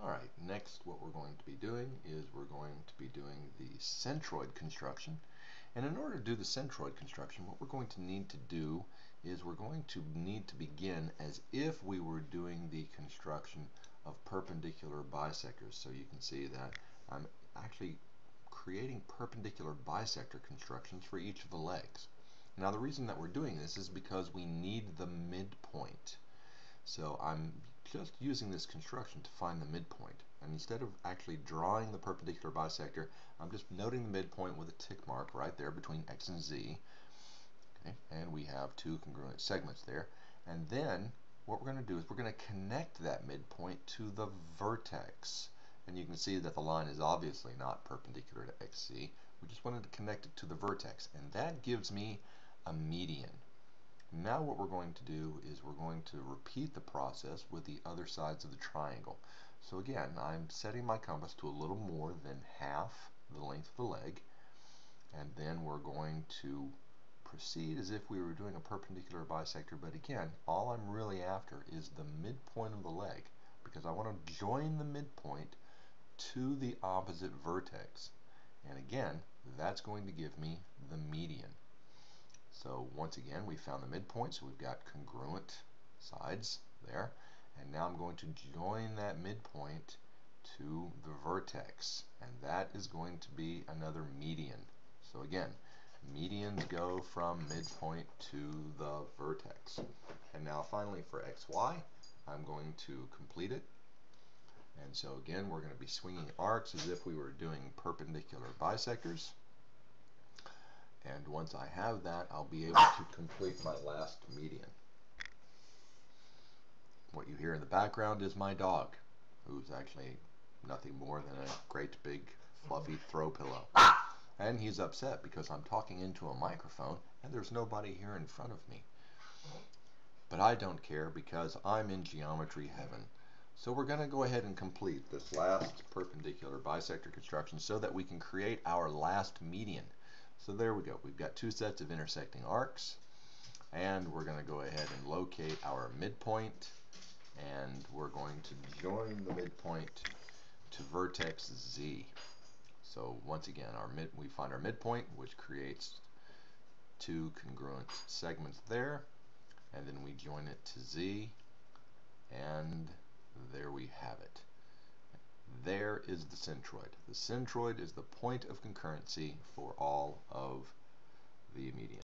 Alright, next what we're going to be doing is we're going to be doing the centroid construction. And in order to do the centroid construction, what we're going to need to do is we're going to need to begin as if we were doing the construction of perpendicular bisectors. So you can see that I'm actually creating perpendicular bisector constructions for each of the legs. Now the reason that we're doing this is because we need the midpoint. So I'm just using this construction to find the midpoint. And instead of actually drawing the perpendicular bisector, I'm just noting the midpoint with a tick mark right there between X and Z. Okay, and we have two congruent segments there. And then what we're going to do is we're going to connect that midpoint to the vertex. And you can see that the line is obviously not perpendicular to XZ. We just wanted to connect it to the vertex. And that gives me a median. Now what we're going to do is we're going to repeat the process with the other sides of the triangle. So again, I'm setting my compass to a little more than half the length of the leg, and then we're going to proceed as if we were doing a perpendicular bisector, but again, all I'm really after is the midpoint of the leg, because I want to join the midpoint to the opposite vertex. And again, that's going to give me the median. So once again, we found the midpoint, so we've got congruent sides there. And now I'm going to join that midpoint to the vertex. And that is going to be another median. So again, medians go from midpoint to the vertex. And now finally for XY, I'm going to complete it. And so again, we're going to be swinging arcs as if we were doing perpendicular bisectors. And once I have that, I'll be able to complete my last median. What you hear in the background is my dog, who's actually nothing more than a great big fluffy throw pillow. And he's upset because I'm talking into a microphone and there's nobody here in front of me. But I don't care because I'm in geometry heaven. So we're going to go ahead and complete this last perpendicular bisector construction so that we can create our last median. So there we go. We've got two sets of intersecting arcs, and we're going to go ahead and locate our midpoint, and we're going to join the midpoint to vertex Z. So once again, we find our midpoint, which creates two congruent segments there, and then we join it to Z, and there we have it. There is the centroid. The centroid is the point of concurrency for all of the medians.